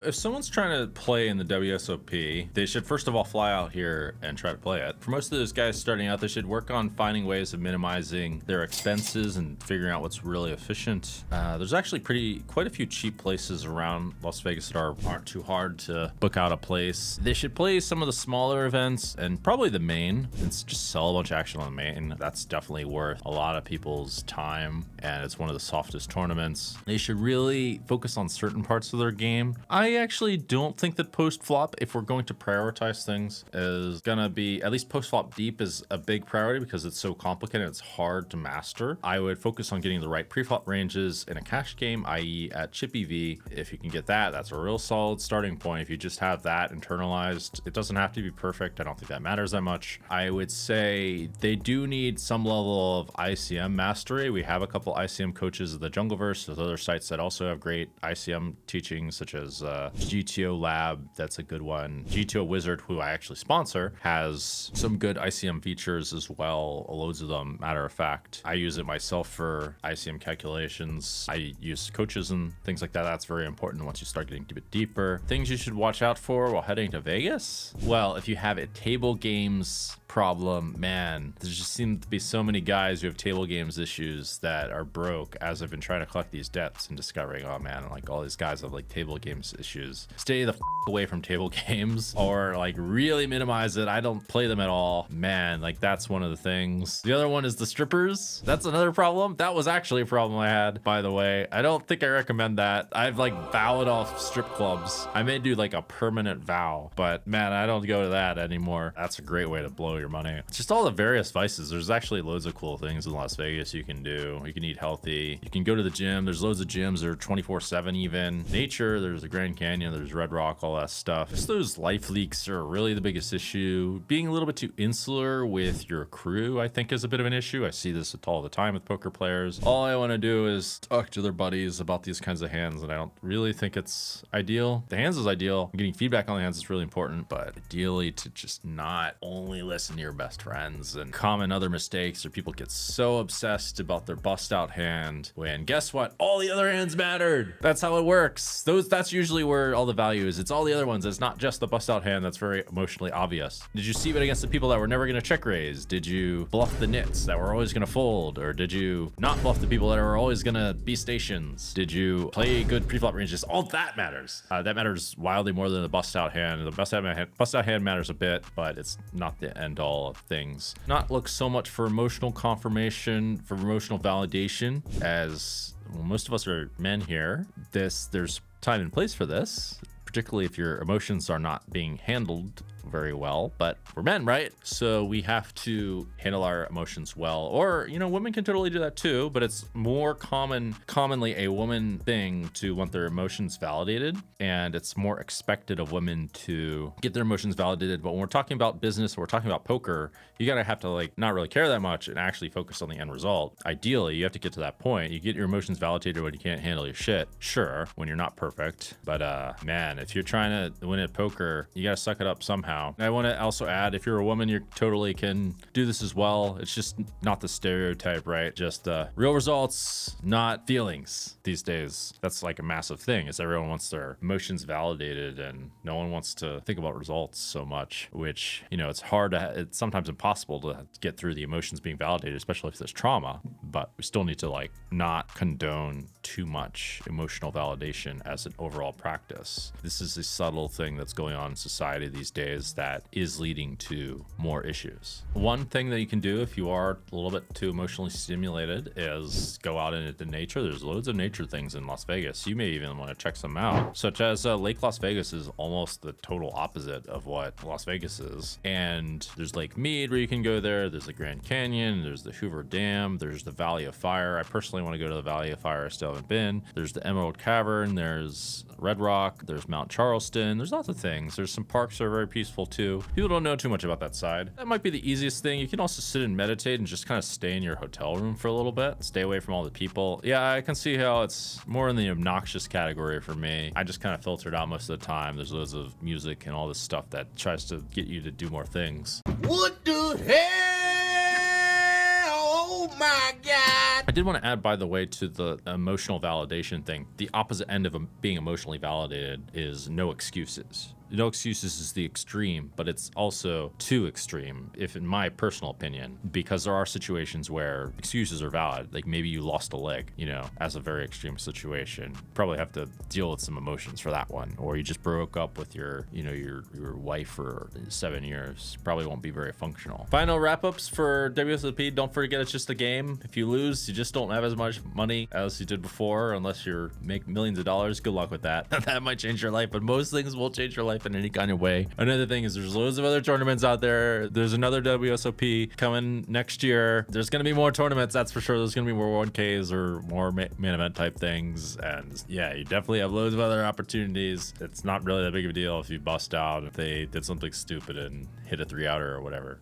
If someone's trying to play in the WSOP, they should first of all fly out here and try to play it. For most of those guys starting out, they should work on finding ways of minimizing their expenses and figuring out what's really efficient. There's actually quite a few cheap places around Las Vegas that aren't too hard to book out a place. They should play some of the smaller events and probably the main. It's just sell a bunch of action on the main. That's definitely worth a lot of people's time, and it's one of the softest tournaments. They should really focus on certain parts of their game. I actually don't think that post-flop, if we're going to prioritize things, is gonna be, at least post-flop deep is a big priority because it's so complicated, it's hard to master. I would focus on getting the right pre-flop ranges in a cash game, i.e. at chip EV. If you can get that, that's a real solid starting point. If you just have that internalized, it doesn't have to be perfect. I don't think that matters that much. I would say they do need some level of ICM mastery. We have a couple ICM coaches at the Jungleverse. There's other sites that also have great ICM teaching, such as GTO Lab, that's a good one. GTO Wizard, who I actually sponsor, has some good ICM features as well, loads of them, matter of fact. I use it myself for ICM calculations. I use coaches and things like that. That's very important once you start getting a bit deeper. Things you should watch out for while heading to Vegas? Well, if you have a table games problem, man, there just seem to be so many guys who have table games issues that are broke as I've been trying to collect these depths and discovering, oh man, like all these guys have like table games issues. Stay the away from table games, or like really minimize it. I don't play them at all. Man, like that's one of the things. The other one is the strippers. That's another problem. That was actually a problem I had, by the way. I don't think I recommend that. I've like vowed off strip clubs. I may do like a permanent vow, but man, I don't go to that anymore. That's a great way to blow your money. It's just all the various vices. There's actually loads of cool things in Las Vegas you can do. You can eat healthy. You can go to the gym. There's loads of gyms. They're 24/7 even. Nature, there's the Grand Canyon, there's Red Rock, all that stuff. Just those life leaks are really the biggest issue. Being a little bit too insular with your crew, I think, is a bit of an issue. I see this all the time with poker players. All I want to do is talk to their buddies about these kinds of hands, and I don't really think it's ideal. The hands is ideal. Getting feedback on the hands is really important, but ideally to just not only listen to your best friends. And common other mistakes are people get so obsessed about their bust out hand when guess what? All the other hands mattered. That's how it works. That's usually where all the value is. It's all the other ones. It's not just the bust out hand that's very emotionally obvious. Did you see it against the people that were never going to check raise? Did you bluff the nits that were always going to fold? Or did you not bluff the people that were always going to be stations? Did you play good pre-flop ranges? All that matters. That matters wildly more than the bust out hand. The bust out hand matters a bit, but it's not the end all of things. Not look so much for emotional confirmation, for emotional validation, as well, most of us are men here. There's time and place for this, particularly if your emotions are not being handled very well, but we're men, right? So we have to handle our emotions well. Or, you know, women can totally do that too, but it's more commonly a woman thing to want their emotions validated, and it's more expected of women to get their emotions validated. But when we're talking about business, or we're talking about poker, you gotta have to like not really care that much and actually focus on the end result. Ideally, you have to get to that point. You get your emotions validated when you can't handle your shit. Sure, when you're not perfect, but man, if you're trying to win at poker, you gotta suck it up somehow. I want to also add, if you're a woman, you totally can do this as well. It's just not the stereotype, right? Just real results, not feelings these days. That's like a massive thing, is everyone wants their emotions validated and no one wants to think about results so much, which, you know, it's sometimes impossible to get through the emotions being validated, especially if there's trauma, but we still need to like not condone too much emotional validation as an overall practice. This is a subtle thing that's going on in society these days that is leading to more issues. One thing that you can do if you are a little bit too emotionally stimulated is go out into nature. There's loads of nature things in Las Vegas. You may even want to check some out, such as Lake Las Vegas is almost the total opposite of what Las Vegas is. And there's Lake Mead where you can go there. There's the Grand Canyon. There's the Hoover Dam. There's the Valley of Fire. I personally want to go to the Valley of Fire. I still haven't been. There's the Emerald Cavern. There's Red Rock. There's Mount Charleston. There's lots of things. There's some parks that are very peaceful too. People don't know too much about that side. That might be the easiest thing. You can also sit and meditate and just kind of stay in your hotel room for a little bit. Stay away from all the people. Yeah, I can see how it's more in the obnoxious category for me. I just kind of filter it out most of the time. There's loads of music and all this stuff that tries to get you to do more things. What the hell? Oh my God. that. I did want to add, by the way, to the emotional validation thing. The opposite end of being emotionally validated is no excuses. No excuses is the extreme, but it's also too extreme, if in my personal opinion, because there are situations where excuses are valid. Like maybe you lost a leg, you know, as a very extreme situation. Probably have to deal with some emotions for that one. Or you just broke up with your, you know, your wife for 7 years. Probably won't be very functional. Final wrap-ups for WSOP. Don't forget it's just a game. If you lose, you just don't have as much money as you did before, unless you're make millions of dollars. Good luck with that. That might change your life, but most things will change your life in any kind of way. Another thing is there's loads of other tournaments out there. There's another WSOP coming next year. There's going to be more tournaments, that's for sure. There's going to be more 1Ks or more main event type things. And yeah, you definitely have loads of other opportunities. It's not really that big of a deal if you bust out, if they did something stupid and hit a 3-outer or whatever.